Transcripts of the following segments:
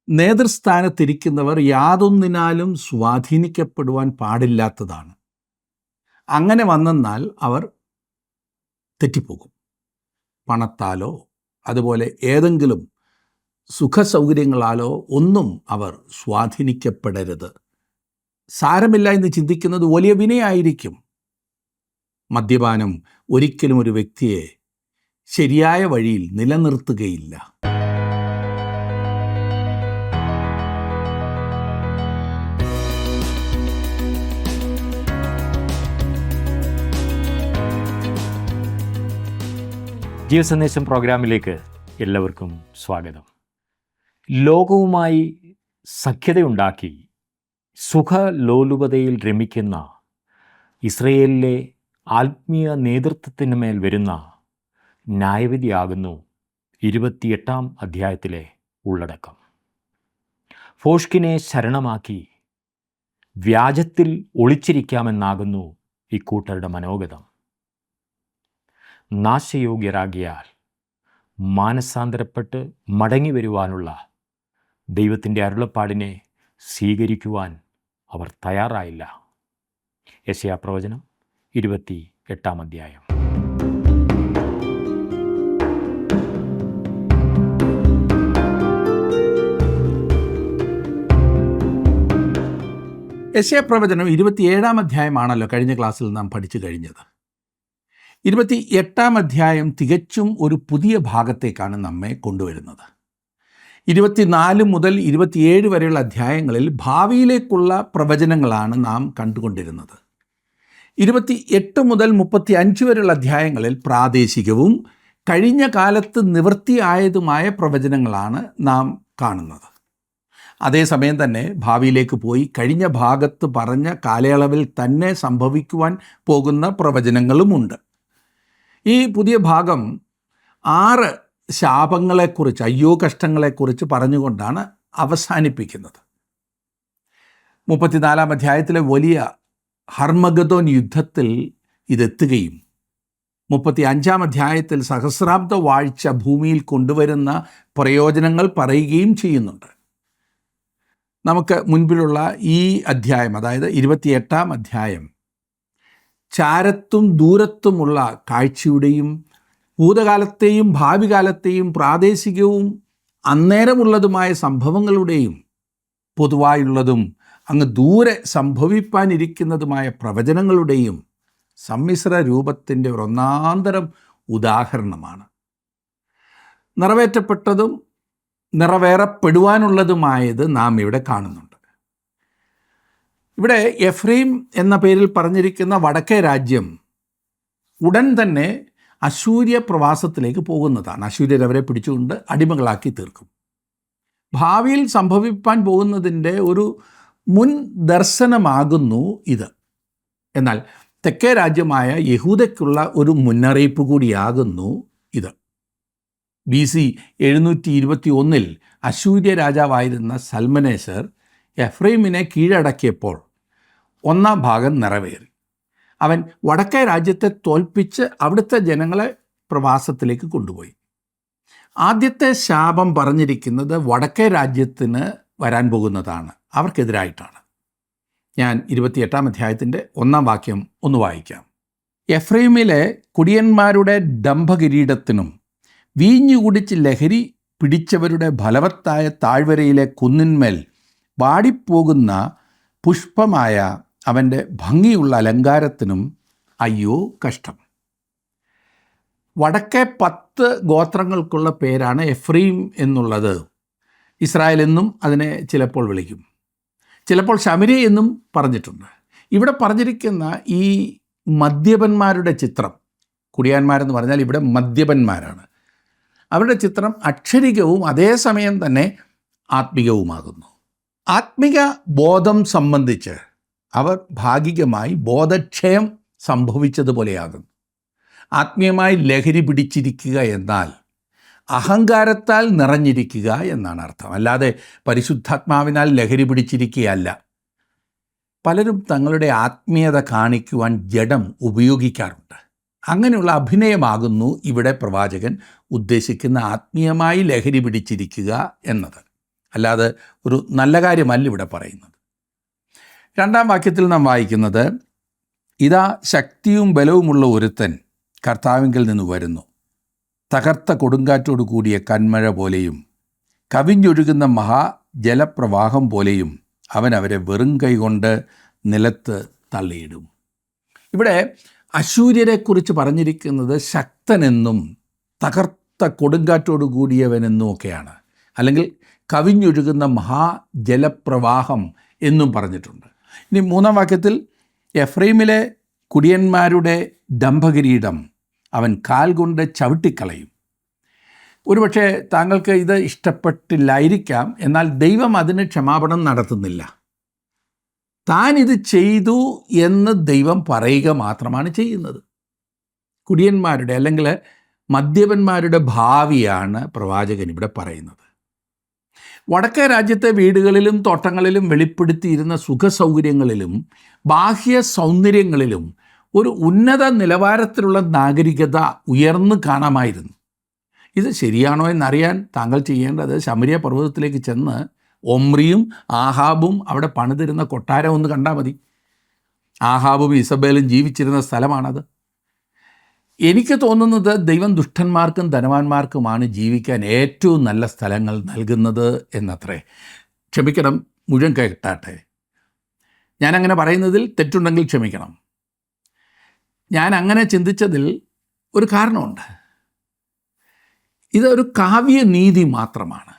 നേതൃസ്ഥാനത്തിരിക്കുന്നവർ യാതൊന്നിനാലും സ്വാധീനിക്കപ്പെടുവാൻ പാടില്ലാത്തതാണ്. അങ്ങനെ വന്നെന്നാൽ അവർ തെറ്റിപ്പോകും. പണത്താലോ അതുപോലെ ഏതെങ്കിലും സുഖസൗകര്യങ്ങളാലോ ഒന്നും അവർ സ്വാധീനിക്കപ്പെടരുത്. സാരമില്ല എന്ന് ചിന്തിക്കുന്നത് വലിയ വിനയായിരിക്കും. മദ്യപാനം ഒരിക്കലും ഒരു വ്യക്തിയെ ശരിയായ വഴിയിൽ നിലനിർത്തുകയില്ല. ജീവസന്ദേശം പ്രോഗ്രാമിലേക്ക് എല്ലാവർക്കും സ്വാഗതം. ലോകവുമായി സഖ്യതയുണ്ടാക്കി സുഖലോലുപതയിൽ രമിക്കുന്ന ഇസ്രയേലിലെ ആത്മീയ നേതൃത്വത്തിന് മേൽ വരുന്ന ന്യായവിധിയാകുന്നു 28-ാം അധ്യായത്തിലെ ഉള്ളടക്കം. ഫോഷ്കിനെ ശരണമാക്കി വ്യാജത്തിൽ ഒളിച്ചിരിക്കാമെന്നാകുന്നു ഇക്കൂട്ടരുടെ മനോഗതം. നാശയോഗ്യരാകിയാൽ മാനസാന്തരപ്പെട്ട് മടങ്ങി വരുവാനുള്ള ദൈവത്തിൻ്റെ അരുളപ്പാടിനെ സ്വീകരിക്കുവാൻ അവർ തയ്യാറായില്ല. യെശയ്യാപ്രവചനം 28-ാം അധ്യായം. യെശയ്യാപ്രവചനം 27-ാം അധ്യായമാണല്ലോ കഴിഞ്ഞ ക്ലാസ്സിൽ നാം പഠിച്ചു കഴിഞ്ഞത്. 28-ാം അധ്യായം തികച്ചും ഒരു പുതിയ ഭാഗത്തേക്കാണ് നമ്മെ കൊണ്ടുവരുന്നത്. 24 മുതൽ 27 വരെയുള്ള അധ്യായങ്ങളിൽ ഭാവിയിലേക്കുള്ള പ്രവചനങ്ങളാണ് നാം കണ്ടുകൊണ്ടിരുന്നത്. 28 മുതൽ 35 വരെയുള്ള അധ്യായങ്ങളിൽ പ്രാദേശികവും കഴിഞ്ഞ കാലത്ത് നിവൃത്തിയായതുമായ പ്രവചനങ്ങളാണ് നാം കാണുന്നത്. അതേസമയം തന്നെ ഭാവിയിലേക്ക് പോയി കഴിഞ്ഞ ഭാഗത്ത് പറഞ്ഞ കാലയളവിൽ തന്നെ സംഭവിക്കുവാൻ പോകുന്ന പ്രവചനങ്ങളുമുണ്ട്. ഈ പുതിയ ഭാഗം 6 ശാപങ്ങളെക്കുറിച്ച്, അയ്യോ കഷ്ടങ്ങളെക്കുറിച്ച് പറഞ്ഞുകൊണ്ടാണ് അവസാനിപ്പിക്കുന്നത്. 34-ാം അധ്യായത്തിലെ വലിയ ഹർമഗദോൻ യുദ്ധത്തിൽ ഇതെത്തുകയും 35-ാം അധ്യായത്തിൽ സഹസ്രാബ്ദ വാഴ്ച ഭൂമിയിൽ കൊണ്ടുവരുന്ന പ്രയോജനങ്ങൾ പറയുകയും ചെയ്യുന്നുണ്ട്. നമുക്ക് മുൻപിലുള്ള ഈ അധ്യായം, അതായത് 28-ാം അധ്യായം, ചാരത്തും ദൂരത്തുമുള്ള കാഴ്ചയുടെയും ഭൂതകാലത്തെയും ഭാവി കാലത്തെയും പ്രാദേശികവും അന്നേരമുള്ളതുമായ സംഭവങ്ങളുടെയും പൊതുവായുള്ളതും അങ്ങ് ദൂരെ സംഭവിപ്പാനിരിക്കുന്നതുമായ പ്രവചനങ്ങളുടെയും സമ്മിശ്ര രൂപത്തിൻ്റെ ഒരു ഒന്നാന്തരം ഉദാഹരണമാണ്. നിറവേറ്റപ്പെട്ടതും നിറവേറപ്പെടുവാനുള്ളതുമായത് നാം ഇവിടെ കാണുന്നുണ്ട്. ഇവിടെ എഫ്രൈം എന്ന പേരിൽ പറഞ്ഞിരിക്കുന്ന വടക്കേ രാജ്യം ഉടൻ തന്നെ അശൂര്യ പ്രവാസത്തിലേക്ക് പോകുന്നതാണ്. അശൂര്യർ അവരെ പിടിച്ചുകൊണ്ട് അടിമകളാക്കി തീർക്കും. ഭാവിയിൽ സംഭവിപ്പാൻ പോകുന്നതിൻ്റെ ഒരു മുൻ ദർശനമാകുന്നു ഇത്. എന്നാൽ തെക്കേ രാജ്യമായ യഹൂദയ്ക്കുള്ള ഒരു മുന്നറിയിപ്പ് കൂടിയാകുന്നു ഇത്. BC 721 അശൂര്യ രാജാവായിരുന്ന സൽമനേസർ എഫ്രൈമിനെ കീഴടക്കിയപ്പോൾ 1-ാം ഭാഗം നിറവേറി. അവൻ വടക്കേ രാജ്യത്തെ തോൽപ്പിച്ച് അവിടുത്തെ ജനങ്ങളെ പ്രവാസത്തിലേക്ക് കൊണ്ടുപോയി. ആദ്യത്തെ ശാപം പറഞ്ഞിരിക്കുന്നത് വടക്കേ രാജ്യത്തിന് വരാൻ പോകുന്നതാണ്, അവർക്കെതിരായിട്ടാണ്. ഞാൻ 28-ാം അധ്യായത്തിൻ്റെ 1-ാം വാക്യം ഒന്ന് വായിക്കാം. എഫ്രൈമിലെ കുടിയന്മാരുടെ ഡംഭകിരീടത്തിനും വീഞ്ഞു കുടിച്ച് ലഹരി പിടിച്ചവരുടെ ഫലവത്തായ താഴ്വരയിലെ കുന്നിന്മേൽ വാടിപ്പോകുന്ന പുഷ്പമായ അവൻ്റെ ഭംഗിയുള്ള അലങ്കാരത്തിനും അയ്യോ കഷ്ടം. വടക്കേ 10 ഗോത്രങ്ങൾക്കുള്ള പേരാണ് എഫ്രൈം എന്നുള്ളത്. ഇസ്രായേൽ എന്നും അതിനെ ചിലപ്പോൾ വിളിക്കും, ചിലപ്പോൾ ശമര്യ എന്നും പറഞ്ഞിട്ടുണ്ട്. ഇവിടെ പറഞ്ഞിരിക്കുന്ന ഈ മദ്യപന്മാരുടെ ചിത്രം, കുടിയാന്മാരെന്ന് പറഞ്ഞാൽ ഇവിടെ മദ്യപന്മാരാണ്, അവരുടെ ചിത്രം അക്ഷരികവും അതേസമയം തന്നെ ആത്മികവുമാകുന്നു. ആത്മിക ബോധം സംബന്ധിച്ച് അവർ ഭാഗികമായി ബോധക്ഷയം സംഭവിച്ചതുപോലെയാകുന്നു. ആത്മീയമായി ലഹരി പിടിച്ചിരിക്കുക എന്നാൽ അഹങ്കാരത്താൽ നിറഞ്ഞിരിക്കുക എന്നാണ് അർത്ഥം, അല്ലാതെ പരിശുദ്ധാത്മാവിനാൽ ലഹരി പിടിച്ചിരിക്കുകയല്ല. പലരും തങ്ങളുടെ ആത്മീയത കാണിക്കുവാൻ ജഡം ഉപയോഗിക്കാറുണ്ട്. അങ്ങനെയുള്ള അഭിനയമാകുന്നു ഇവിടെ പ്രവാചകൻ ഉദ്ദേശിക്കുന്ന ആത്മീയമായി ലഹരി പിടിച്ചിരിക്കുക എന്നത്. അല്ലാതെ ഒരു നല്ല കാര്യമല്ല ഇവിടെ പറയുന്നത്. 2-ാം വാക്യത്തിൽ നാം വായിക്കുന്നത്, ഇതാ ശക്തിയും ബലവുമുള്ള ഒരുത്തൻ കർത്താവിങ്കിൽ നിന്ന് വരുന്നു, തകർത്ത കൊടുങ്കാറ്റോടു കൂടിയ കന്മഴ പോലെയും കവിഞ്ഞൊഴുകുന്ന മഹാജലപ്രവാഹം പോലെയും അവൻ അവരെ വെറും കൈകൊണ്ട് നിലത്ത് തള്ളിയിടും. ഇവിടെ അശൂര്യരെക്കുറിച്ച് പറഞ്ഞിരിക്കുന്നത് ശക്തനെന്നും തകർത്ത കൊടുങ്കാറ്റോടു കൂടിയവനെന്നും ഒക്കെയാണ്, അല്ലെങ്കിൽ കവിഞ്ഞൊഴുകുന്ന മഹാജലപ്രവാഹം എന്നും പറഞ്ഞിട്ടുണ്ട്. ഇനി 3-ാം വാക്യത്തിൽ, എഫ്രൈമിലെ കുടിയന്മാരുടെ ഡംഭകിരീടം അവൻ കാൽ കൊണ്ട് ചവിട്ടിക്കളയും. ഒരുപക്ഷെ താങ്കൾക്ക് ഇത് ഇഷ്ടപ്പെട്ടില്ലായിരിക്കാം, എന്നാൽ ദൈവം അതിന് ക്ഷമാപണം നടത്തുന്നില്ല. താൻ ഇത് ചെയ്തു എന്ന് ദൈവം പറയുക മാത്രമാണ് ചെയ്യുന്നത്. കുടിയന്മാരുടെ അല്ലെങ്കിൽ മദ്യപന്മാരുടെ ഭാവിയാണ് പ്രവാചകൻ ഇവിടെ പറയുന്നത്. വടക്കേ രാജ്യത്തെ വീടുകളിലും തോട്ടങ്ങളിലും വെളിപ്പെടുത്തിയിരുന്ന സുഖസൗകര്യങ്ങളിലും ബാഹ്യ സൗന്ദര്യങ്ങളിലും ഒരു ഉന്നത നിലവാരത്തിലുള്ള നാഗരികത ഉയർന്നു കാണാമായിരുന്നു. ഇത് ശരിയാണോ എന്നറിയാൻ താങ്കൾ ചെയ്യേണ്ടത് ശമരിയ പർവ്വതത്തിലേക്ക് ചെന്ന് ഒമ്രിയും ആഹാബും അവിടെ പണിതിരുന്ന കൊട്ടാരം ഒന്ന് കണ്ടാൽ മതി. ആഹാബും ഇസബേലും ജീവിച്ചിരുന്ന സ്ഥലമാണത്. എനിക്ക് തോന്നുന്നത് ദൈവം ദുഷ്ടന്മാർക്കും ധനവാന്മാർക്കുമാണ് ജീവിക്കാൻ ഏറ്റവും നല്ല സ്ഥലങ്ങൾ നൽകുന്നത് എന്നത്രേ. ക്ഷമിക്കണം, മുഴുവൻ കേട്ടാട്ടെ. ഞാനങ്ങനെ പറയുന്നതിൽ തെറ്റുണ്ടെങ്കിൽ ക്ഷമിക്കണം. ഞാൻ അങ്ങനെ ചിന്തിച്ചതിൽ ഒരു കാരണമുണ്ട്. ഇതൊരു കാവ്യനീതി മാത്രമാണ്.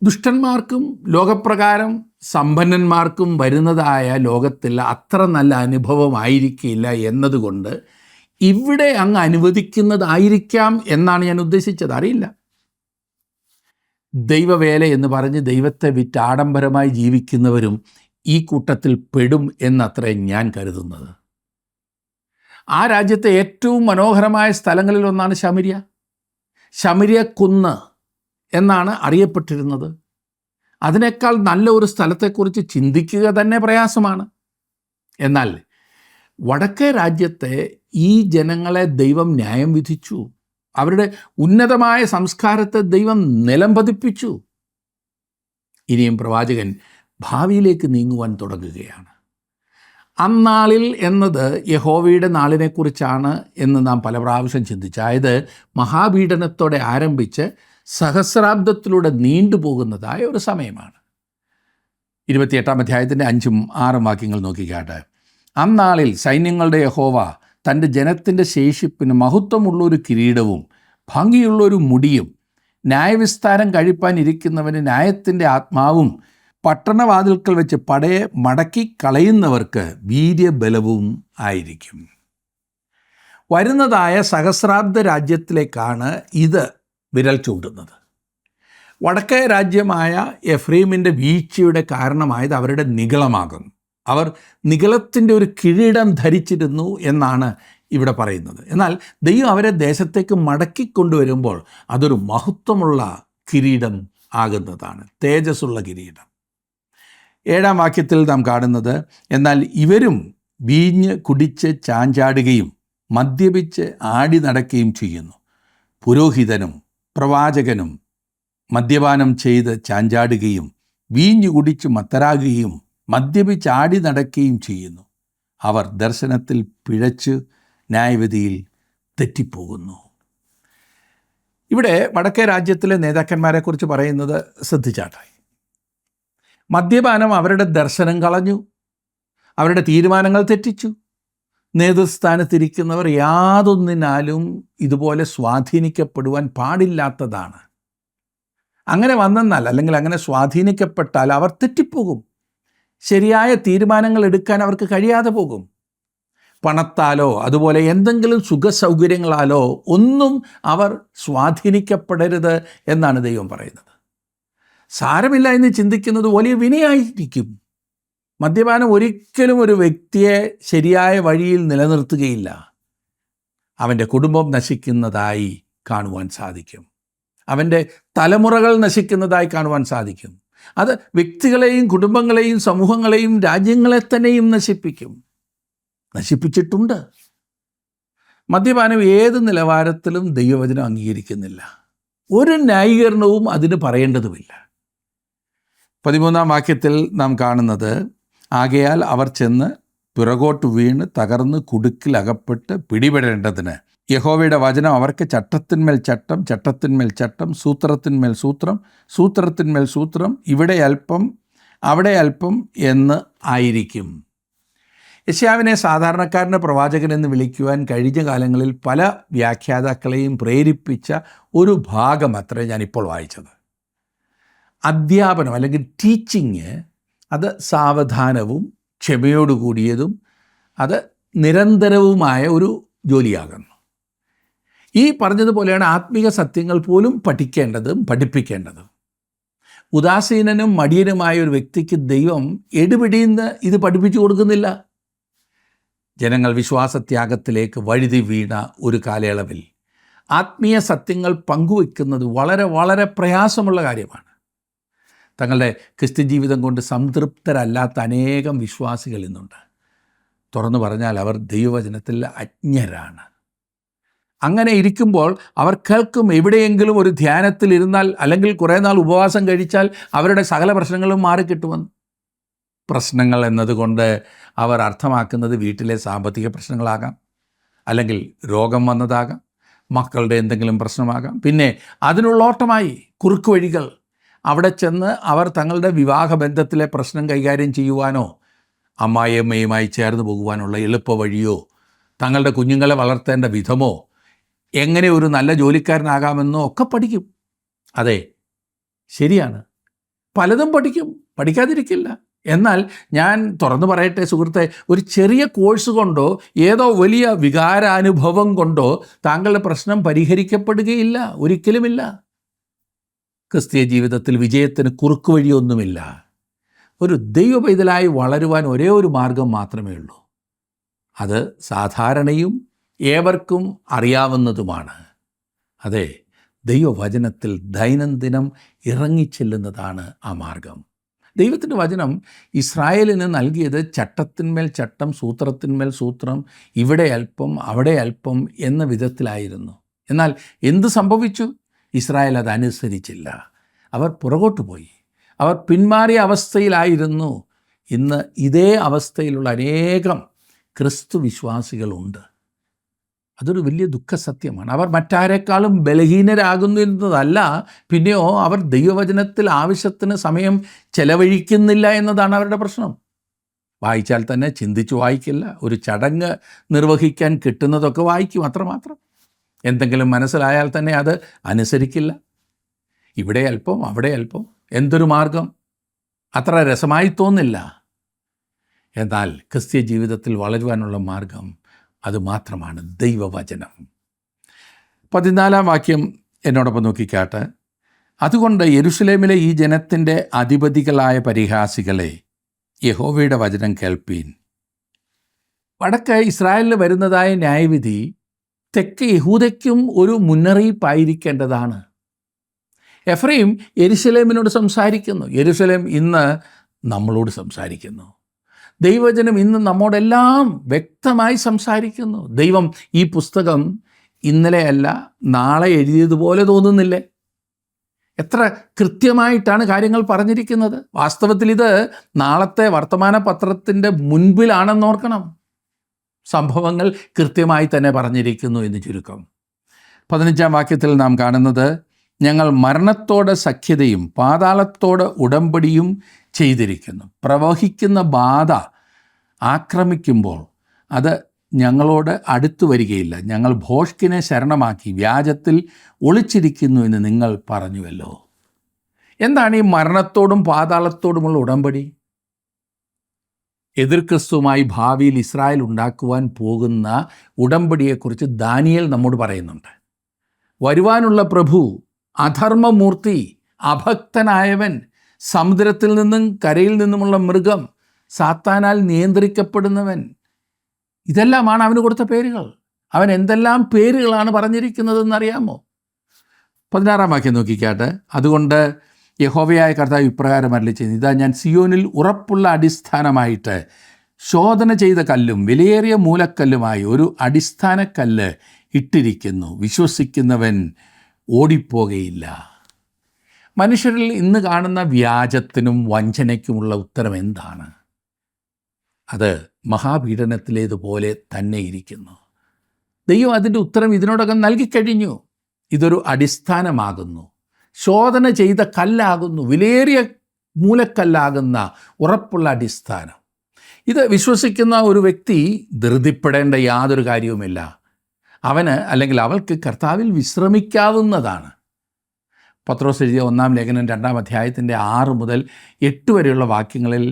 ദുഷ്ടന്മാർക്കും ലോകപ്രകാരം സമ്പന്നന്മാർക്കും വരുന്നതായ ലോകത്തിൽ അത്ര നല്ല അനുഭവമായിരിക്കില്ല എന്നതുകൊണ്ട് ഇവിടെ അങ്ങ് അനുവദിക്കുന്നതായിരിക്കാം എന്നാണ് ഞാൻ ഉദ്ദേശിച്ചത്. അറിയില്ല. ദൈവവേല എന്ന് പറഞ്ഞ് ദൈവത്തെ വിറ്റ് ആഡംബരമായി ജീവിക്കുന്നവരും ഈ കൂട്ടത്തിൽ പെടും എന്നത്രേ ഞാൻ കരുതുന്നത്. ആ രാജ്യത്തെ ഏറ്റവും മനോഹരമായ സ്ഥലങ്ങളിൽ ഒന്നാണ് ശമരിയ. ശമരിയ കുന്ന് എന്നാണ് അറിയപ്പെട്ടിരുന്നത്. അതിനേക്കാൾ നല്ല ഒരു സ്ഥലത്തെക്കുറിച്ച് ചിന്തിക്കുക തന്നെ പ്രയാസമാണ്. എന്നാൽ വടക്കേ രാജ്യത്തെ ഈ ജനങ്ങളെ ദൈവം ന്യായം വിധിച്ചു. അവരുടെ ഉന്നതമായ സംസ്കാരത്തെ ദൈവം നിലംപതിപ്പിച്ചു. ഇനിയും പ്രവാചകൻ ഭാവിയിലേക്ക് നീങ്ങുവാൻ തുടങ്ങുകയാണ്. അന്നാളിൽ എന്നത് യഹോവയുടെ നാളിനെക്കുറിച്ചാണ് എന്ന് നാം പല പ്രാവശ്യം ചിന്തിച്ചു. അതായത് മഹാപീഡനത്തോടെ ആരംഭിച്ച് സഹസ്രാബ്ദത്തിലൂടെ നീണ്ടുപോകുന്നതായ ഒരു സമയമാണ്. 28-ാം അധ്യായത്തിൻ്റെ 5-6 വാക്യങ്ങൾ നോക്കിക്കാട്ടെ. അന്നാളിൽ സൈന്യങ്ങളുടെ യഹോവ തൻ്റെ ജനത്തിൻ്റെ ശേഷിപ്പിന് മഹത്വമുള്ളൊരു കിരീടവും ഭംഗിയുള്ളൊരു മുടിയും ന്യായവിസ്താരം കഴിപ്പാനിരിക്കുന്നവന് ന്യായത്തിൻ്റെ ആത്മാവും പട്ടണവാതിൽക്കൽ വെച്ച് പടയെ മടക്കി കളയുന്നവർക്ക് വീര്യബലവും ആയിരിക്കും. വരുന്നതായ സഹസ്രാബ്ദ രാജ്യത്തിലേക്കാണ് ഇത് വിരൽ ചൂണ്ടുന്നത്. വടക്കേ രാജ്യമായ എഫ്രൈമിൻ്റെ വീഴ്ചയുടെ കാരണമായത് അവരുടെ നിഗളമാകുന്നു. അവർ നിഗളത്തിൻ്റെ ഒരു കിരീടം ധരിച്ചിരുന്നു എന്നാണ് ഇവിടെ പറയുന്നത്. എന്നാൽ ദൈവം അവരെ ദേശത്തേക്ക് മടക്കിക്കൊണ്ടുവരുമ്പോൾ അതൊരു മഹത്വമുള്ള കിരീടം ആകുന്നതാണ്, തേജസ്സുള്ള കിരീടം. 7-ാം വാക്യത്തിൽ നാം കാണുന്നത്, എന്നാൽ ഇവരും വീഞ്ഞ് കുടിച്ച് ചാഞ്ചാടുകയും മദ്യപിച്ച് ആടി നടക്കുകയും ചെയ്യുന്നു. പുരോഹിതനും പ്രവാചകനും മദ്യപാനം ചെയ്ത് ചാഞ്ചാടുകയും വീഞ്ഞു കുടിച്ച് മത്തരാകുകയും മദ്യപിച്ച് ആടി നടക്കുകയും ചെയ്യുന്നു. അവർ ദർശനത്തിൽ പിഴച്ച് ന്യായവിധിയിൽ തെറ്റിപ്പോകുന്നു. ഇവിടെ വടക്കേ രാജ്യത്തിലെ നേതാക്കന്മാരെക്കുറിച്ച് പറയുന്നത് ശ്രദ്ധിച്ചാട്ടെ. മദ്യപാനം അവരുടെ ദർശനം കളഞ്ഞു, അവരുടെ തീരുമാനങ്ങൾ തെറ്റിച്ചു. നേതൃസ്ഥാനത്തിരിക്കുന്നവർ യാതൊന്നിനാലും ഇതുപോലെ സ്വാധീനിക്കപ്പെടുവാൻ പാടില്ലാത്തതാണ്. അങ്ങനെ വന്നെന്നാൽ അല്ലെങ്കിൽ അങ്ങനെ സ്വാധീനിക്കപ്പെട്ടാൽ അവർ തെറ്റിപ്പോകും. ശരിയായ തീരുമാനങ്ങൾ എടുക്കാൻ അവർക്ക് കഴിയാതെ പോകും. പണത്താലോ അതുപോലെ എന്തെങ്കിലും സുഖസൗകര്യങ്ങളാലോ ഒന്നും അവർ സ്വാധീനിക്കപ്പെടരുത് എന്നാണ് ദൈവം പറയുന്നത്. സാരമില്ല എന്ന് ചിന്തിക്കുന്നത് വലിയ വിനയായിരിക്കും. മദ്യപാനം ഒരിക്കലും ഒരു വ്യക്തിയെ ശരിയായ വഴിയിൽ നിലനിർത്തുകയില്ല. അവൻ്റെ കുടുംബം നശിക്കുന്നതായി കാണുവാൻ സാധിക്കും. അവൻ്റെ തലമുറകൾ നശിക്കുന്നതായി കാണുവാൻ സാധിക്കും. അത് വ്യക്തികളെയും കുടുംബങ്ങളെയും സമൂഹങ്ങളെയും രാജ്യങ്ങളെ തന്നെയും നശിപ്പിച്ചിട്ടുണ്ട്. മദ്യപാനം ഏത് നിലവാരത്തിലും ദൈവവചനം അംഗീകരിക്കുന്നില്ല. ഒരു ന്യായീകരണവും അതിന് പറയേണ്ടതുമില്ല. 13-ാം വാക്യത്തിൽ നാം കാണുന്നത്, ആകയാൽ അവർ ചെന്ന് പിറകോട്ട് വീണ് തകർന്ന് കുടുക്കിൽ അകപ്പെട്ട് പിടിപെടേണ്ടതിന് യഹോവയുടെ വചനം അവർക്ക് ചട്ടത്തിന്മേൽ ചട്ടം, ചട്ടത്തിന്മേൽ ചട്ടം, സൂത്രത്തിന്മേൽ സൂത്രം, സൂത്രത്തിന്മേൽ സൂത്രം, ഇവിടെ അല്പം അവിടെ അല്പം എന്ന് ആയിരിക്കും. യെശയ്യാവിനെ സാധാരണക്കാരൻ്റെ പ്രവാചകൻ എന്ന് വിളിക്കുവാൻ കഴിഞ്ഞ കാലങ്ങളിൽ പല വ്യാഖ്യാതാക്കളെയും പ്രേരിപ്പിച്ച ഒരു ഭാഗം അത്രേ ഞാനിപ്പോൾ വായിച്ചത്. അധ്യാപനം അല്ലെങ്കിൽ ടീച്ചിങ് അത് സാവധാനവും ക്ഷമയോടുകൂടിയതും അത് നിരന്തരവുമായ ഒരു ജോലിയാകുന്നു. ഈ പറഞ്ഞതുപോലെയാണ് ആത്മീക സത്യങ്ങൾ പോലും പഠിക്കേണ്ടതും പഠിപ്പിക്കേണ്ടതും. ഉദാസീനനും മടിയനുമായ ഒരു വ്യക്തിക്ക് ദൈവം എടുപിടിയുന്ന ഇത് പഠിപ്പിച്ചു കൊടുക്കുന്നില്ല. ജനങ്ങൾ വിശ്വാസത്യാഗത്തിലേക്ക് വഴുതി വീണ ഒരു കാലയളവിൽ ആത്മീയ സത്യങ്ങൾ പങ്കുവെക്കുന്നത് വളരെ വളരെ പ്രയാസമുള്ള കാര്യമാണ്. തങ്ങളുടെ ക്രിസ്ത്യ ജീവിതം കൊണ്ട് സംതൃപ്തരല്ലാത്ത അനേകം വിശ്വാസികൾ ഇന്നുണ്ട്. തുറന്നു പറഞ്ഞാൽ അവർ ദൈവവചനത്തിൽ അജ്ഞരാണ്. അങ്ങനെ ഇരിക്കുമ്പോൾ അവർ കേൾക്കും, എവിടെയെങ്കിലും ഒരു ധ്യാനത്തിലിരുന്നാൽ അല്ലെങ്കിൽ കുറേ നാൾ ഉപവാസം കഴിച്ചാൽ അവരുടെ സകല പ്രശ്നങ്ങളും മാറിക്കിട്ടുമെന്ന്. പ്രശ്നങ്ങൾ എന്നതുകൊണ്ട് അവർ അർത്ഥമാക്കുന്നത് വീട്ടിലെ സാമ്പത്തിക പ്രശ്നങ്ങളാകാം, അല്ലെങ്കിൽ രോഗം വന്നതാകാം, മക്കളുടെ എന്തെങ്കിലും പ്രശ്നമാകാം. പിന്നെ അതിനുള്ള ഓട്ടമായി കുറുക്ക് വഴികൾ. അവിടെ ചെന്ന് അവർ തങ്ങളുടെ വിവാഹബന്ധത്തിലെ പ്രശ്നം കൈകാര്യം ചെയ്യുവാനോ അമ്മായിയമ്മയുമായി ചേർന്ന് പോകുവാനുള്ള എളുപ്പ വഴിയോ തങ്ങളുടെ കുഞ്ഞുങ്ങളെ വളർത്തേണ്ട വിധമോ എങ്ങനെ ഒരു നല്ല ജോലിക്കാരനാകാമെന്നോ ഒക്കെ പഠിക്കും. അതെ, ശരിയാണ്, പലതും പഠിക്കും, പഠിക്കാതിരിക്കില്ല. എന്നാൽ ഞാൻ തുറന്നു പറയട്ടെ സുഹൃത്തെ, ഒരു ചെറിയ കോഴ്സ് കൊണ്ടോ ഏതോ വലിയ വികാരാനുഭവം കൊണ്ടോ താങ്കളുടെ പ്രശ്നം പരിഹരിക്കപ്പെടുകയില്ല, ഒരിക്കലുമില്ല. ക്രിസ്തീയ ജീവിതത്തിൽ വിജയത്തിന് കുറുക്ക് വഴിയൊന്നുമില്ല. ഒരു ദൈവപൈതലായി വളരുവാൻ ഒരേ ഒരു മാർഗം മാത്രമേ ഉള്ളൂ. അത് സാധാരണയും ഏവർക്കും അറിയാവുന്നതുമാണ്. അതെ, ദൈവവചനത്തിൽ ദൈനംദിനം ഇറങ്ങിച്ചെല്ലുന്നതാണ് ആ മാർഗം. ദൈവത്തിൻ്റെ വചനം ഇസ്രായേലിന് നൽകിയത് ചട്ടത്തിന്മേൽ ചട്ടം, സൂത്രത്തിന്മേൽ സൂത്രം, ഇവിടെ അല്പം അവിടെ അല്പം എന്ന വിധത്തിലായിരുന്നു. എന്നാൽ എന്ത് സംഭവിച്ചു? ഇസ്രായേൽ അതനുസരിച്ചില്ല. അവർ പുറകോട്ട് പോയി. അവർ പിന്മാറിയ അവസ്ഥയിലായിരുന്നു. ഇന്ന് ഇതേ അവസ്ഥയിലുള്ള അനേകം ക്രിസ്തു വിശ്വാസികളുണ്ട്. അതൊരു വലിയ ദുഃഖസത്യമാണ്. അവർ മറ്റാരെക്കാളും ബലഹീനരാകുന്നു എന്നതല്ല, പിന്നെയോ അവർ ദൈവവചനത്തിൽ ആവശ്യത്തിന് സമയം ചെലവഴിക്കുന്നില്ല എന്നതാണ് അവരുടെ പ്രശ്നം. വായിച്ചാൽ തന്നെ ചിന്തിച്ച് വായിക്കില്ല. ഒരു ചടങ്ങ് നിർവഹിക്കാൻ കിട്ടുന്നതൊക്കെ വായിക്കും, അത്രമാത്രം. എന്തെങ്കിലും മനസ്സിലായാൽ തന്നെ അത് അനുസരിക്കില്ല. ഇവിടെ അല്പം അവിടെ അല്പം, എന്തൊരു മാർഗം! അത്ര രസമായി തോന്നില്ല. എന്നാൽ ക്രിസ്ത്യ ജീവിതത്തിൽ വളരുവാനുള്ള മാർഗം അതുമാത്രമാണ് ദൈവവചനം. 14-ാം വാക്യം എന്നോടൊപ്പം നോക്കിക്കാട്ടെ. അതുകൊണ്ട് യെരുശലേമിലെ ഈ ജനത്തിൻ്റെ അധിപതികളായ പരിഹാസികളെ, യഹോവയുടെ വചനം കേൾപ്പീൻ. വടക്ക് ഇസ്രായേലിൽ വരുന്നതായ ന്യായവിധി തെക്ക് യഹൂദയ്ക്കും ഒരു മുന്നറിയിപ്പായിരിക്കേണ്ടതാണ്. എഫ്രൈം യെരുശലേമിനോട് സംസാരിക്കുന്നു. യെരുശലേം ഇന്ന് നമ്മളോട് സംസാരിക്കുന്നു. ദൈവവചനം ഇന്ന് നമ്മോടെല്ലാം വ്യക്തമായി സംസാരിക്കുന്നു. ദൈവം ഈ പുസ്തകം ഇന്നലെയല്ല നാളെ എഴുതിയതുപോലെ തോന്നുന്നില്ലേ? എത്ര കൃത്യമായിട്ടാണ് കാര്യങ്ങൾ പറഞ്ഞിരിക്കുന്നത്. വാസ്തവത്തിൽ ഇത് നാളത്തെ വർത്തമാന പത്രത്തിൻ്റെ മുൻപിലാണെന്നോർക്കണം. സംഭവങ്ങൾ കൃത്യമായി തന്നെ പറഞ്ഞിരിക്കുന്നു എന്ന് ചുരുക്കം. 15-ാം വാക്യത്തിൽ നാം കാണുന്നത്, ഞങ്ങൾ മരണത്തോട് സഖ്യതയും പാതാളത്തോട് ഉടമ്പടിയും ചെയ്തിരിക്കുന്നു. പ്രവഹിക്കുന്ന ബാധ ആക്രമിക്കുമ്പോൾ അത് ഞങ്ങളോട് അടുത്തു വരികയില്ല. ഞങ്ങൾ ഭോഷ്കിനെ ശരണമാക്കി വ്യാജത്തിൽ ഒളിച്ചിരിക്കുന്നു എന്ന് നിങ്ങൾ പറഞ്ഞുവല്ലോ. എന്താണ് ഈ മരണത്തോടും പാതാളത്തോടുമുള്ള ഉടമ്പടി? എതിർ ക്രിസ്തുവുമായി ഭാവിയിൽ ഇസ്രായേൽ ഉണ്ടാക്കുവാൻ പോകുന്ന ഉടമ്പടിയെക്കുറിച്ച് ദാനിയേൽ നമ്മോട് പറയുന്നുണ്ട്. വരുവാനുള്ള പ്രഭു, അധർമ്മമൂർത്തി, അഭക്തനായവൻ, സമുദ്രത്തിൽ നിന്നും കരയിൽ നിന്നുമുള്ള മൃഗം, സാത്താനാൽ നിയന്ത്രിക്കപ്പെടുന്നവൻ, ഇതെല്ലാമാണ് അവന് കൊടുത്ത പേരുകൾ. അവൻ എന്തെല്ലാം പേരുകളാണ് പറഞ്ഞിരിക്കുന്നതെന്നറിയാമോ? 16-ാം വാക്യം നോക്കിക്കാട്ടെ. അതുകൊണ്ട് യഹോവയായ കർത്താവ് ഇപ്രകാരം അരുളിച്ചെയ്യുന്നു, ഇതാ ഞാൻ സിയോനിൽ ഉറപ്പുള്ള അടിസ്ഥാനമായിട്ട് ശോധന ചെയ്ത കല്ലും വിലയേറിയ മൂലക്കല്ലുമായി ഒരു അടിസ്ഥാനക്കല്ല് ഇട്ടിരിക്കുന്നു. വിശ്വസിക്കുന്നവൻ ഓടിപ്പോകയില്ല. മനുഷ്യരിൽ ഇന്ന് കാണുന്ന വ്യാജത്തിനും വഞ്ചനയ്ക്കുമുള്ള ഉത്തരം എന്താണ്? അത് മഹാപീഡനത്തിലേതുപോലെ തന്നെ ഇരിക്കുന്നു. ദൈവം അതിൻ്റെ ഉത്തരം ഇതിനോടകം നൽകിക്കഴിഞ്ഞു. ഇതൊരു അടിസ്ഥാനമാകുന്നു, ശോധന ചെയ്ത കല്ലാകുന്നു, വിലയേറിയ മൂലക്കല്ലാകുന്ന ഉറപ്പുള്ള അടിസ്ഥാനം. ഇത് വിശ്വസിക്കുന്ന ഒരു വ്യക്തി ധൃതിപ്പെടേണ്ട യാതൊരു കാര്യവുമില്ല. അവന് അല്ലെങ്കിൽ അവൾക്ക് കർത്താവിൽ വിശ്രമിക്കാവുന്നതാണ്. പത്രോസ് എഴുതിയ 1-ാം ലേഖനം 2-ാം അധ്യായത്തിൻ്റെ 6 മുതൽ 8 വരെയുള്ള വാക്യങ്ങളിൽ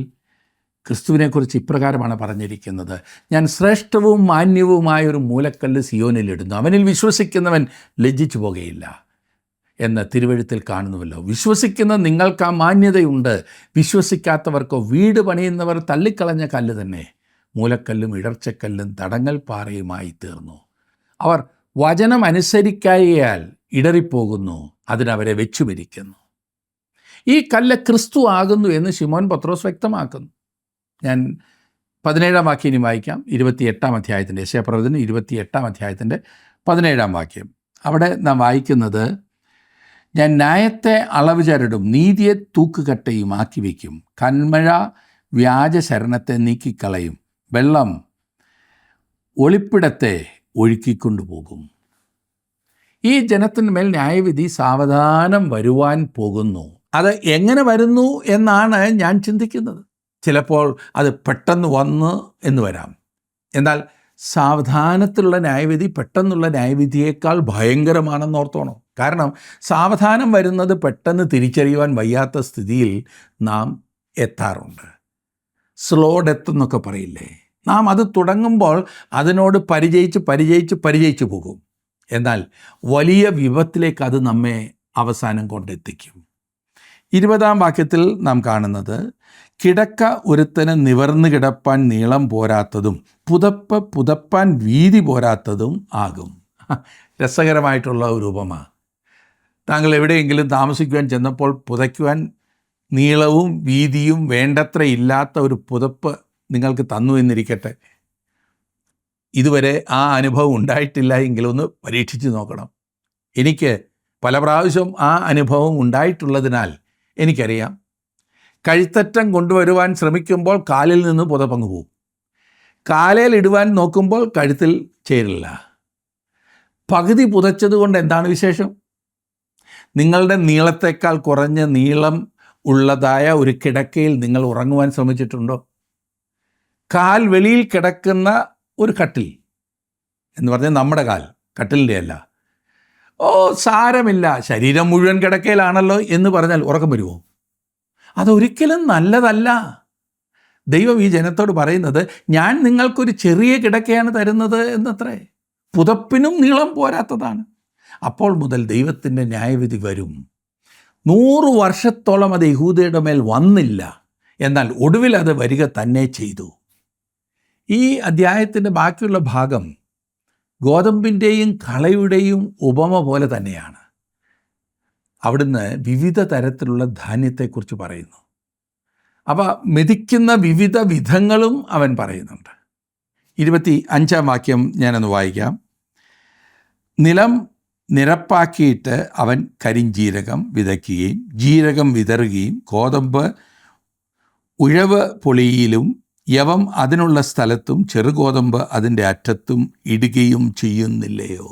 ക്രിസ്തുവിനെക്കുറിച്ച് ഇപ്രകാരമാണ് പറഞ്ഞിരിക്കുന്നത്: ഞാൻ ശ്രേഷ്ഠവും മാന്യവുമായ ഒരു മൂലക്കല്ല് സിയോനിലിടുന്നു, അവനിൽ വിശ്വസിക്കുന്നവൻ ലജ്ജിച്ചു പോകുകയില്ല എന്ന് തിരുവെഴുത്തിൽ കാണുന്നുവല്ലോ. വിശ്വസിക്കുന്ന നിങ്ങൾക്ക് ആ മാന്യതയുണ്ട്. വിശ്വസിക്കാത്തവർക്കോ വീട് പണിയുന്നവർ തള്ളിക്കളഞ്ഞ കല്ല് തന്നെ മൂലക്കല്ലും ഇടർച്ചക്കല്ലും തടങ്ങൽ പാറയുമായി തീർന്നു. അവർ വചനം അനുസരിക്കായാൽ ഇടറിപ്പോകുന്നു, അതിനവരെ വെച്ചുമിരിക്കുന്നു. ഈ കല്ല് ക്രിസ്തു ആകുന്നു എന്ന് ശിമോൻ പത്രോസ് വ്യക്തമാക്കുന്നു. ഞാൻ 17-ാം വാക്യം ഇനി വായിക്കാം. 28-ാം അധ്യായത്തിൻ്റെ യെശയ്യാപ്രവചനം 28-ാം അധ്യായത്തിൻ്റെ 17-ാം വാക്യം. അവിടെ നാം വായിക്കുന്നത്: ഞാൻ ന്യായത്തെ അളവ് ചരടും നീതിയെ തൂക്കുകട്ടയും ആക്കി വയ്ക്കും. കന്മഴ വ്യാജശരണത്തെ നീക്കിക്കളയും. വെള്ളം ഒളിപ്പിടത്തെ ഒഴുക്കിക്കൊണ്ടുപോകും. ഈ ജനത്തിന്മേൽ ന്യായവിധി സാവധാനം വരുവാൻ പോകുന്നു. അത് എങ്ങനെ വരുന്നു എന്നാണ് ഞാൻ ചിന്തിക്കുന്നത്. ചിലപ്പോൾ അത് പെട്ടെന്ന് വന്ന് എന്ന് വരാം. എന്നാൽ സാവധാനത്തിലുള്ള ന്യായവിധി പെട്ടെന്നുള്ള ന്യായവിധിയേക്കാൾ ഭയങ്കരമാണെന്ന് ഓർത്തോണം. കാരണം സാവധാനം വരുന്നത് പെട്ടെന്ന് തിരിച്ചറിയുവാൻ വയ്യാത്ത സ്ഥിതിയിൽ നാം എത്താറുണ്ട്. സ്ലോ ഡെത്ത് എന്നൊക്കെ പറയില്ലേ? നാം അത് തുടങ്ങുമ്പോൾ അതിനോട് പരിചയിച്ച് പോകും. എന്നാൽ വലിയ വിപത്തിലേക്ക് അത് നമ്മെ അവസാനം കൊണ്ടെത്തിക്കും. 20-ാം വാക്യത്തിൽ നാം കാണുന്നത്: കിടക്ക ഒരുത്തന് നിവർന്നു കിടപ്പാൻ നീളം പോരാത്തതും പുതപ്പ് പുതപ്പാൻ വീതി പോരാത്തതും ആകും. രസകരമായിട്ടുള്ള ഒരു ഉപമ. താങ്കൾ എവിടെയെങ്കിലും താമസിക്കുവാൻ ചെന്നപ്പോൾ പുതയ്ക്കുവാൻ നീളവും വീതിയും വേണ്ടത്ര ഇല്ലാത്ത ഒരു പുതപ്പ് നിങ്ങൾക്ക് തന്നു എന്നിരിക്കട്ടെ. ഇതുവരെ ആ അനുഭവം ഉണ്ടായിട്ടില്ല എങ്കിലൊന്ന് പരീക്ഷിച്ച് നോക്കണം. എനിക്ക് പല പ്രാവശ്യം ആ അനുഭവം ഉണ്ടായിട്ടുള്ളതിനാൽ എനിക്കറിയാം. കഴുത്തറ്റം കൊണ്ടുവരുവാൻ ശ്രമിക്കുമ്പോൾ കാലിൽ നിന്ന് പുതപ്പങ്ങ് പോകും. കാലയിൽ ഇടുവാൻ നോക്കുമ്പോൾ കഴുത്തിൽ ചേരില്ല. പകുതി പുതച്ചതുകൊണ്ട് എന്താണ് വിശേഷം? നിങ്ങളുടെ നീളത്തേക്കാൾ കുറഞ്ഞ നീളം ഉള്ളതായ ഒരു കിടക്കയിൽ നിങ്ങൾ ഉറങ്ങുവാൻ ശ്രമിച്ചിട്ടുണ്ടോ? കാൽ വെളിയിൽ കിടക്കുന്ന ഒരു കട്ടിൽ എന്ന് പറഞ്ഞാൽ നമ്മുടെ കട്ടിലിൻ്റെ അല്ല. സാരമില്ല, ശരീരം മുഴുവൻ കിടക്കയിലാണല്ലോ എന്ന് പറഞ്ഞാൽ ഉറക്കം വരുമോ? അതൊരിക്കലും നല്ലതല്ല. ദൈവം ഈ ജനത്തോട് പറയുന്നത്, ഞാൻ നിങ്ങൾക്കൊരു ചെറിയ കിടക്കയാണ് തരുന്നത് എന്നത്രേ. പുതപ്പിനും നീളം പോരാത്തതാണ്. അപ്പോൾ മുതൽ ദൈവത്തിൻ്റെ ന്യായവിധി വരും. 100 വർഷത്തോളം അത് യഹൂദയുടെ മേൽ വന്നില്ല. എന്നാൽ ഒടുവിൽ അത് വരിക തന്നെ ചെയ്തു. ഈ അധ്യായത്തിൻ്റെ ബാക്കിയുള്ള ഭാഗം ഗോതമ്പിൻ്റെയും കളയുടെയും ഉപമ പോലെ തന്നെയാണ്. അവിടുന്ന് വിവിധ തരത്തിലുള്ള ധാന്യത്തെക്കുറിച്ച് പറയുന്നു. അപ്പോൾ മെതിക്കുന്ന വിവിധ വിധങ്ങളും അവൻ പറയുന്നുണ്ട്. 25-ാം വാക്യം ഞാനൊന്ന് വായിക്കാം. നിലം നിരപ്പാക്കിയിട്ട് അവൻ കരിഞ്ജീരകം വിതയ്ക്കുകയും ജീരകം വിതറുകയും ഗോതമ്പ് ഉഴവ് പൊളിയിലും യവം അതിനുള്ള സ്ഥലത്തും ചെറുഗോതമ്പ് അതിൻ്റെ അറ്റത്തും ഇടുകയും ചെയ്യുന്നില്ലയോ?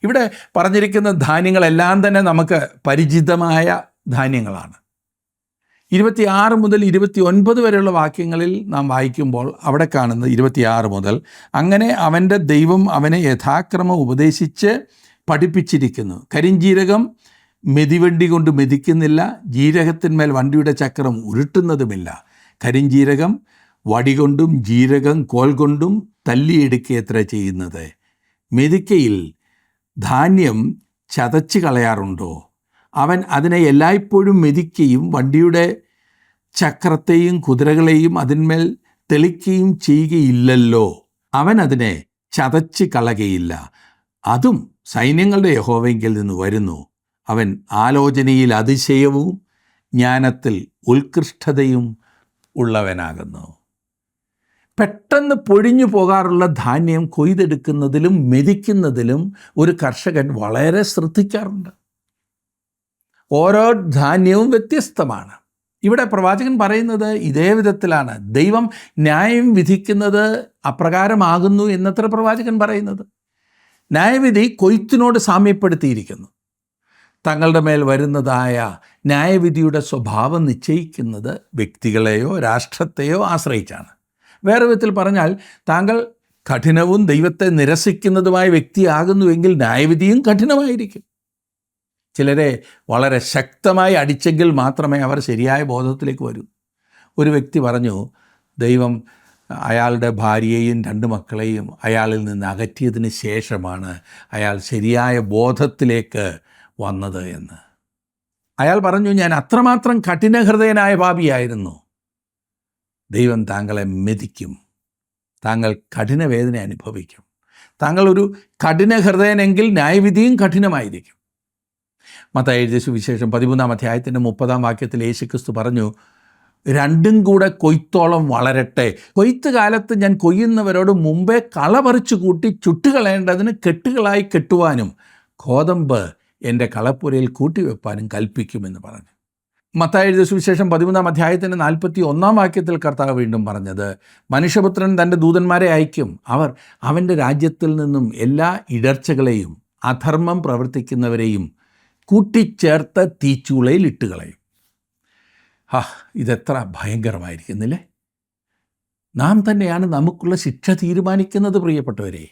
ഇവിടെ പറഞ്ഞിരിക്കുന്ന ധാന്യങ്ങളെല്ലാം തന്നെ നമുക്ക് പരിചിതമായ ധാന്യങ്ങളാണ്. 26 മുതൽ 29 വരെയുള്ള വാക്യങ്ങളിൽ നാം വായിക്കുമ്പോൾ അവിടെ കാണുന്നത് 26 മുതൽ: അങ്ങനെ അവൻ്റെ ദൈവം അവനെ യഥാക്രമം ഉപദേശിച്ച് പഠിപ്പിച്ചിരിക്കുന്നു. കരിഞ്ജീരകം മെതിവണ്ടി കൊണ്ട് മെതിക്കുന്നില്ല, ജീരകത്തിന്മേൽ വണ്ടിയുടെ ചക്രം ഉരുട്ടുന്നതുമില്ല. കരിഞ്ജീരകം വടികൊണ്ടും ജീരകം കോൽ കൊണ്ടും തല്ലിയെടുക്കുകയത്ര ചെയ്യുന്നത്. മെതിക്കയിൽ ധാന്യം ചതച്ച് കളയാറുണ്ടോ? അവൻ അതിനെ എല്ലായ്പ്പോഴും മെതിക്കുകയും വണ്ടിയുടെ ചക്രത്തെയും കുതിരകളെയും അതിന്മേൽ തെളിക്കുകയും ചെയ്യുകയില്ലല്ലോ. അവൻ അതിനെ ചതച്ച് കളകയില്ല. അതും സൈന്യങ്ങളുടെ യഹോവയിൽ നിന്ന് വരുന്നു. അവൻ ആലോചനയിൽ അതിശയവും ജ്ഞാനത്തിൽ ഉത്കൃഷ്ടതയും ഉള്ളവനാകുന്നു. പെട്ടെന്ന് പൊഴിഞ്ഞു പോകാറുള്ള ധാന്യം കൊയ്തെടുക്കുന്നതിലും മെതിക്കുന്നതിലും ഒരു കർഷകൻ വളരെ ശ്രദ്ധിക്കാറുണ്ട്. ഓരോ ധാന്യവും വ്യത്യസ്തമാണ്. ഇവിടെ പ്രവാചകൻ പറയുന്നത് ഇതേ വിധത്തിലാണ്. ദൈവം ന്യായം വിധിക്കുന്നത് അപ്രകാരമാകുന്നു എന്നത്ര പ്രവാചകൻ പറയുന്നത്. ന്യായവിധി കൊയ്ത്തിനോട് സാമ്യപ്പെടുത്തിയിരിക്കുന്നു. തങ്ങളുടെ മേൽ വരുന്നതായ ന്യായവിധിയുടെ സ്വഭാവം നിശ്ചയിക്കുന്നത് വ്യക്തികളെയോ രാഷ്ട്രത്തെയോ ആശ്രയിച്ചാണ്. വേറെ വിധത്തിൽ പറഞ്ഞാൽ, താങ്കൾ കഠിനവും ദൈവത്തെ നിരസിക്കുന്നതുമായ വ്യക്തിയാകുന്നുവെങ്കിൽ ന്യായവിധിയും കഠിനമായിരിക്കും. ചിലരെ വളരെ ശക്തമായി അടിച്ചെങ്കിൽ മാത്രമേ അവർ ശരിയായ ബോധത്തിലേക്ക് വരൂ. ഒരു വ്യക്തി പറഞ്ഞു, ദൈവം അയാളുടെ ഭാര്യയെയും 2 മക്കളെയും അയാളിൽ നിന്ന് അകറ്റിയതിന് ശേഷമാണ് അയാൾ ശരിയായ ബോധത്തിലേക്ക് വന്നത് എന്ന്. അയാൾ പറഞ്ഞു, ഞാൻ അത്രമാത്രം കഠിനഹൃദയനായ പാപിയായിരുന്നു. ദൈവം താങ്കളെ മെതിക്കും, താങ്കൾ കഠിനവേദന അനുഭവിക്കും. താങ്കൾ ഒരു കഠിനഹൃദയനെങ്കിൽ ന്യായവിധിയും കഠിനമായിരിക്കും. മത്തായി എഴുതിയ സുവിശേഷം 13-ാം അധ്യായത്തിൻ്റെ 30-ാം വാക്യത്തിൽ യേശുക്രിസ്തു പറഞ്ഞു, രണ്ടും കൂടെ കൊയ്ത്തോളം വളരട്ടെ. കൊയ്ത്ത് കാലത്ത് ഞാൻ കൊയ്യുന്നവരോട് മുമ്പേ കള പറിച്ചു കൂട്ടി ചുട്ടുകളയേണ്ടതിന് കെട്ടുകളായി കെട്ടുവാനും ഗോതമ്പ് എൻ്റെ കളപ്പുരയിൽ കൂട്ടിവെപ്പാനും കൽപ്പിക്കുമെന്ന് പറഞ്ഞു. മത്തായി എഴുതിയ സുവിശേഷം 13-ാം അധ്യായത്തിൻ്റെ 41-ാം വാക്യത്തിൽ കർത്താവ് വീണ്ടും പറഞ്ഞത്, മനുഷ്യപുത്രൻ തൻ്റെ ദൂതന്മാരെ അയക്കും, അവർ അവൻ്റെ രാജ്യത്തിൽ നിന്നും എല്ലാ ഇടർച്ചകളെയും അധർമ്മം പ്രവർത്തിക്കുന്നവരെയും കൂട്ടിച്ചേർത്ത് തീച്ചൂളയിൽ ഇട്ടുകളയും. ഇതെത്ര ഭയങ്കരമായിരിക്കുന്നില്ലേ? നാം തന്നെയാണ് നമുക്കുള്ള ശിക്ഷ തീരുമാനിക്കുന്നത്. പ്രിയപ്പെട്ടവരെ,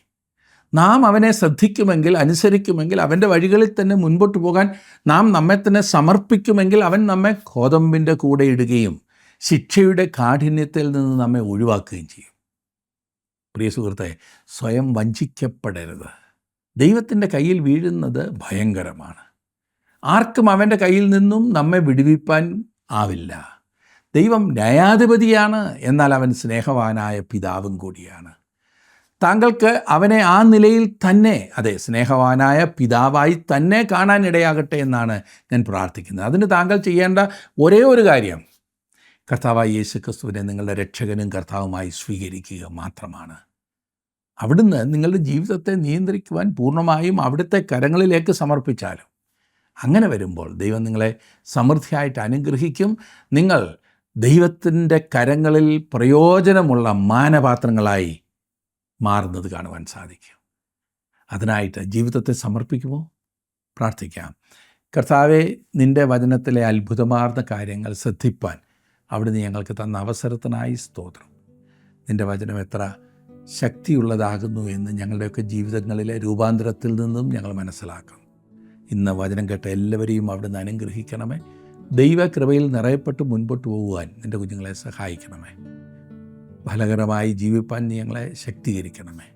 നാം അവനെ ശ്രദ്ധിക്കുമെങ്കിൽ, അനുസരിക്കുമെങ്കിൽ, അവൻ്റെ വഴികളിൽ തന്നെ മുൻപോട്ട് പോകാൻ നാം നമ്മെ തന്നെ സമർപ്പിക്കുമെങ്കിൽ, അവൻ നമ്മെ ഗോതമ്പിൻ്റെ കൂടെ ഇടുകയും ശിക്ഷയുടെ കാഠിന്യത്തിൽ നിന്ന് നമ്മെ ഒഴിവാക്കുകയും ചെയ്യും. പ്രിയ സുഹൃത്തെ, സ്വയം വഞ്ചിക്കപ്പെടരുത്. ദൈവത്തിൻ്റെ കയ്യിൽ വീഴുന്നത് ഭയങ്കരമാണ്. ആർക്കും അവൻ്റെ കയ്യിൽ നിന്നും നമ്മെ വിടുവിപ്പാൻ ആവില്ല. ദൈവം ന്യായാധിപതിയാണ്, എന്നാൽ അവൻ സ്നേഹവാനായ പിതാവും കൂടിയാണ്. താങ്കൾക്ക് അവനെ ആ നിലയിൽ തന്നെ, അതെ, സ്നേഹവാനായ പിതാവായി തന്നെ കാണാനിടയാകട്ടെ എന്നാണ് ഞാൻ പ്രാർത്ഥിക്കുന്നത്. അതിന് താങ്കൾ ചെയ്യേണ്ട ഒരേ ഒരു കാര്യം, കർത്താവായ യേശുക്രിസ്തുവിനെ നിങ്ങളുടെ രക്ഷകനും കർത്താവുമായി സ്വീകരിക്കുക മാത്രമാണ്. അവിടുന്ന് നിങ്ങളുടെ ജീവിതത്തെ നിയന്ത്രിക്കുവാൻ പൂർണ്ണമായും അവിടുത്തെ കരങ്ങളിലേക്ക് സമർപ്പിച്ചാലും, അങ്ങനെ വരുമ്പോൾ ദൈവം നിങ്ങളെ സമൃദ്ധിയായിട്ട് അനുഗ്രഹിക്കും. നിങ്ങൾ ദൈവത്തിൻ്റെ കരങ്ങളിൽ പ്രയോജനമുള്ള മാനപാത്രങ്ങളായി മാറുന്നത് കാണുവാൻ സാധിക്കും. അതിനായിട്ട് ജീവിതത്തെ സമർപ്പിക്കുമോ? പ്രാർത്ഥിക്കാം. കർത്താവെ, നിൻ്റെ വചനത്തിലെ അത്ഭുതമാർന്ന കാര്യങ്ങൾ ശ്രദ്ധിപ്പാൻ അവിടുന്ന് ഞങ്ങൾക്ക് തന്ന അവസരത്തിനായി സ്തോത്രം. നിൻ്റെ വചനം എത്ര ശക്തിയുള്ളതാകുന്നു എന്ന് ഞങ്ങളുടെയൊക്കെ ജീവിതങ്ങളിലെ രൂപാന്തരത്തിൽ നിന്നും ഞങ്ങൾ മനസ്സിലാക്കും. ഇന്ന് വചനം കേട്ട എല്ലാവരെയും അവിടുന്ന് അനുഗ്രഹിക്കണമേ. ദൈവകൃപയിൽ നിറയപ്പെട്ട് മുൻപോട്ട് പോകുവാൻ നിൻ്റെ കുഞ്ഞുങ്ങളെ സഹായിക്കണമേ. ഫലകരമായി ജീവിപ്പാൻ നീ ഞങ്ങളെ ശക്തീകരിക്കണമേ.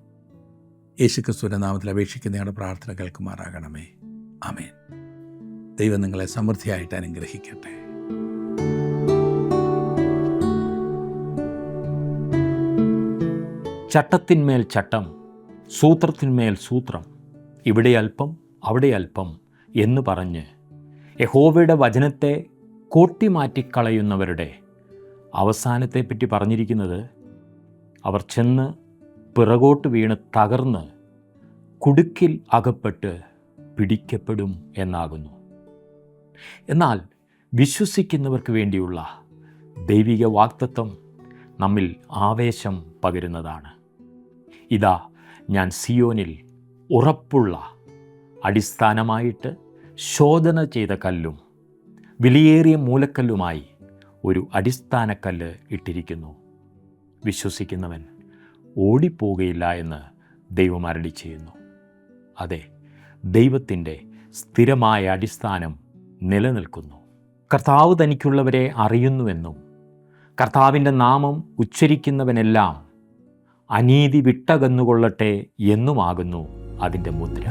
യേശുക്രിസ്തുവിൻ്റെ നാമത്തിൽ അപേക്ഷിക്കുന്ന ഞങ്ങളുടെ പ്രാർത്ഥന കേൾക്കുമാറാകണമേ. ആമേൻ. ദൈവം നിങ്ങളെ സമൃദ്ധിയായിട്ട് അനുഗ്രഹിക്കട്ടെ. ചട്ടത്തിന്മേൽ ചട്ടം, സൂത്രത്തിന്മേൽ സൂത്രം, ഇവിടെ അല്പം അവിടെ അല്പം എന്ന് പറഞ്ഞ് യഹോവയുടെ വചനത്തെ കോട്ടിമാറ്റിക്കളയുന്നവരുടെ അവസാനത്തെപ്പറ്റി പറഞ്ഞിരിക്കുന്നത്, അവർ ചെന്ന് പിറകോട്ട് വീണ് തകർന്ന് കുടുക്കിൽ അകപ്പെട്ട് പിടിക്കപ്പെടും എന്നാകുന്നു. എന്നാൽ വിശ്വസിക്കുന്നവർക്ക് വേണ്ടിയുള്ള ദൈവിക വാഗ്ദത്തം നമ്മിൽ ആവേശം പകരുന്നതാണ്. ഇതാ, ഞാൻ സിയോനിൽ ഉറപ്പുള്ള അടിസ്ഥാനമായിട്ട് ശോധന ചെയ്ത കല്ലും വിലയേറിയ മൂലക്കല്ലുമായി ഒരു അടിസ്ഥാനക്കല്ല് ഇട്ടിരിക്കുന്നു. വിശ്വസിക്കുന്നവൻ ഓടിപ്പോകുകയില്ല എന്ന് ദൈവം അരുളി ചെയ്യുന്നു. അതെ, ദൈവത്തിൻ്റെ സ്ഥിരമായ അടിസ്ഥാനം നിലനിൽക്കുന്നു. കർത്താവ് തനിക്കുള്ളവരെ അറിയുന്നുവെന്നും കർത്താവിൻ്റെ നാമം ഉച്ചരിക്കുന്നവനെല്ലാം അനീതി വിട്ടകന്നുകൊള്ളട്ടെ എന്നുമാകുന്നു അതിൻ്റെ മുദ്ര.